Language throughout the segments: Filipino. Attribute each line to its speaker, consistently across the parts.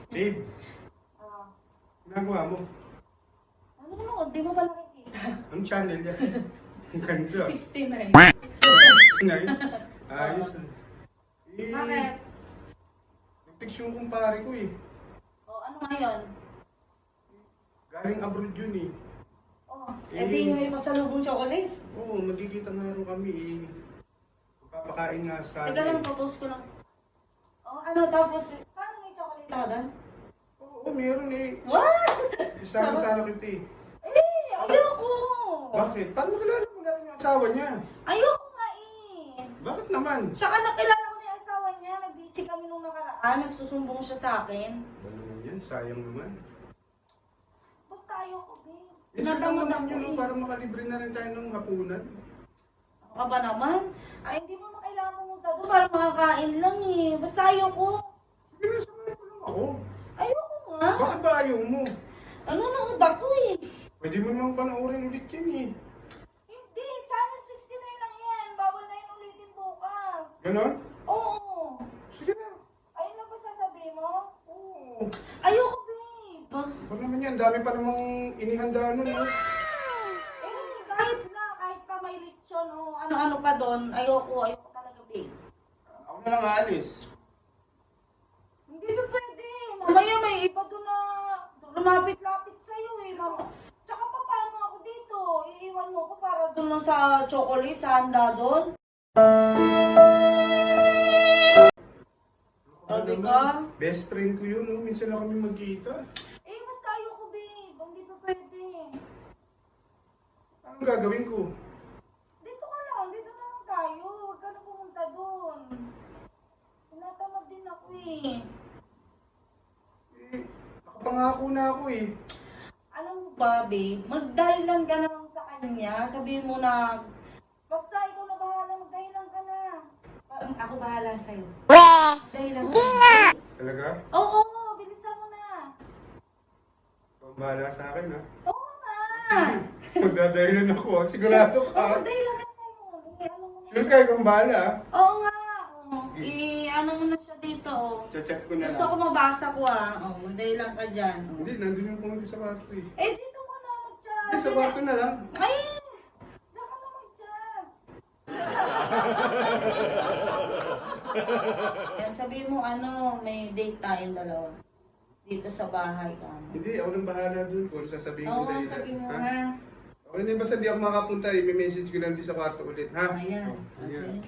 Speaker 1: Babe,
Speaker 2: Ah,
Speaker 1: ginagawa mo?
Speaker 2: ano naman, di mo ba nakikita?
Speaker 1: Ang channel yan. Ang ganda.
Speaker 2: 69.
Speaker 1: Ayos na.
Speaker 2: Bakit?
Speaker 1: Nag-text yung kumpare ko eh.
Speaker 2: O, ano ngayon?
Speaker 1: Galing abroad yun eh.
Speaker 2: Oh, edi may pasalubong chocolate.
Speaker 1: Oo, magkikita nga rin kami eh. Magpapakain nga sa
Speaker 2: Teka lang, post ko lang. Oh, ano tapos, paano may chocolate ka doon?
Speaker 1: Oo, meron eh.
Speaker 2: What?
Speaker 1: Isama sana kita eh.
Speaker 2: Ayoko!
Speaker 1: Bakit? Paano kilala mo na rin yung asawa niya?
Speaker 2: Ayoko nga eh!
Speaker 1: Bakit naman?
Speaker 2: Tsaka nakilala ko na yung asawa niya, nag-busy kami nung nakaraan, nagsusumbong siya sa akin.
Speaker 1: Ano naman yan? Sayang naman.
Speaker 2: Basta ayoko, babe.
Speaker 1: Isa lang
Speaker 2: Natamad
Speaker 1: naman
Speaker 2: ako
Speaker 1: yun no,
Speaker 2: eh.
Speaker 1: para makalibre na rin tayo ng hapunan.
Speaker 2: Ako ka ba naman? Ay, hindi mo makailangan pumunta doon para makakain lang eh. Basta ayoko.
Speaker 1: Sige na, samahan ko lang ako.
Speaker 2: Ayoko nga.
Speaker 1: Bakit ba ayaw mo?
Speaker 2: Nanonood ako eh.
Speaker 1: Pwede mo naman panoorin ulit yan eh.
Speaker 2: Hindi, channel 69 lang yan. Bawal na yun ulitin bukas.
Speaker 1: Ganon?
Speaker 2: Oo.
Speaker 1: Sige na.
Speaker 2: Ayun lang ba sasabihin mo?
Speaker 1: Oo.
Speaker 2: Ayoko, babe.
Speaker 1: Baka naman yan, dami pa namang inihanda nun no?
Speaker 2: Kahit pa may lechon o ano-ano pa doon, ayoko talaga, babe.
Speaker 1: Ako na lang aalis.
Speaker 2: Hindi ba pwede? Mamaya may iba doon na lumapit-lapit sa'yo eh. Tsaka pa paano ako dito? Iiwan mo ko para doon lang sa chocolate, sa handa doon? Sabi ka?
Speaker 1: Best friend ko yun, no? Minsan lang kami magkita.
Speaker 2: Eh, basta ayoko, babe. Hindi pa pwede.
Speaker 1: Anong gagawin ko?
Speaker 2: Dito ka lang. Dito na lang tayo. Huwag ka na pumunta doon. Tinatamad din ako eh.
Speaker 1: Eh, nakapangako na ako eh.
Speaker 2: Alam mo ba, babe? Magdahilan ka na lang sa kanya. Sabihin mo na, basta ikaw na bahala. Magdahilan ka na. Ako bahala sa'yo. Dahilan ka.
Speaker 1: Talaga?
Speaker 2: Oo, bilisan mo na.
Speaker 1: Ikaw ang bahala sa akin ha.
Speaker 2: Oo nga.
Speaker 1: Magdadahilan ako, sigurado
Speaker 2: Oo,
Speaker 1: ka.
Speaker 2: dahilan ka na yun. Ano mo na.
Speaker 1: Sure ka, ikaw ang bahala ha.
Speaker 2: Oo nga. Ano mo na siya dito. Oh.
Speaker 1: Chat-chat ko na
Speaker 2: Gusto ko
Speaker 1: lang.
Speaker 2: mabasa ko ah. Oh, magdahilan ka dyan. Oh.
Speaker 1: Hindi, nandun yung pumunta sa kwarto eh.
Speaker 2: Eh, dito mo na mag-chat.
Speaker 1: Hindi, sa kwarto na lang.
Speaker 2: Ay! Diyan ka na mag-chat. Yan, sabihin mo ano, may date tayong dalawa. Dito sa bahay ka.
Speaker 1: Hindi, ako nang bahala dun kung sasabihin ko
Speaker 2: Oo,
Speaker 1: dahilan.
Speaker 2: sabihin mo
Speaker 1: Ha?
Speaker 2: nga.
Speaker 1: Okay na, basta di ako makapunta, i-message ko lang din sa kwarto ulit, ha?
Speaker 2: Ayan.
Speaker 1: Oh,
Speaker 2: Kasi,
Speaker 1: ayan.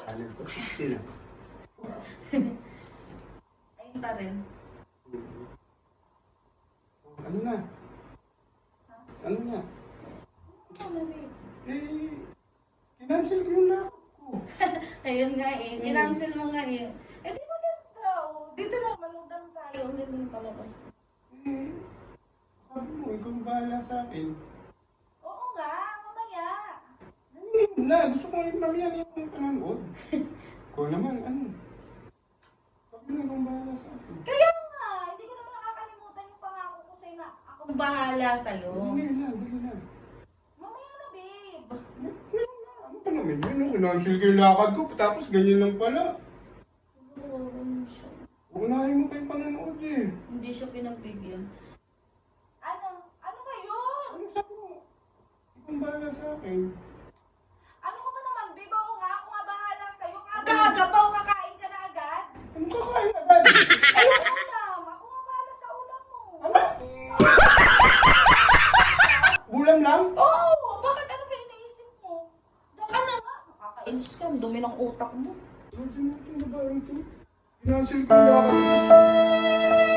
Speaker 1: Ano po, 60 na.
Speaker 2: ayun pa rin.
Speaker 1: Ano na? Ano na?
Speaker 2: Ano, babe?
Speaker 1: Eh, kinancel ko yung laptop ko.
Speaker 2: Ayun nga eh. Kinancel mo nga eh. Eh di maganda oh. Dito lang maludan tayo. Hindi mo na palabas.
Speaker 1: Eh, sabi mo, ikaw ang bahala sa akin.
Speaker 2: Oo nga, mamaya.
Speaker 1: Hindi na, gusto ko yung mamaya na yung panonood. Ko naman, ano? Sabi mo, ikaw ang bahala sa akin.
Speaker 2: Kaya nga, hindi ko naman nakakalimutan yung pangako ko sa'yo na akong bahala sa'yo.
Speaker 1: Dali na, dali na.
Speaker 2: Mamaya na, babe.
Speaker 1: Ngayon na, ano pa naman yun? No? Kinancel ko yung lakad ko, tapos ganyan lang pala. Unahin mo pa yung panonood eh.
Speaker 2: Hindi siya pinagbigyan. Ano? Ano ba yun?
Speaker 1: Ano sabi mo? Ikaw ang bahala sa akin.
Speaker 2: Ano ka ba naman, babe? Ako nga bahala sa'yo. Aga-aga pa o kakain ka na agad?
Speaker 1: Anong kakain agad?
Speaker 2: Ayun, ulam. Ako nga bahala sa ulam mo.
Speaker 1: Ano? Ulam lang?
Speaker 2: Oo! Bakit ano ba iniisip mo? Diyan ka na nga. Nakakainis ka. Ang dumi ng utak mo.
Speaker 1: Sabi natin babae ito. Kinancel ko yung lakad ko.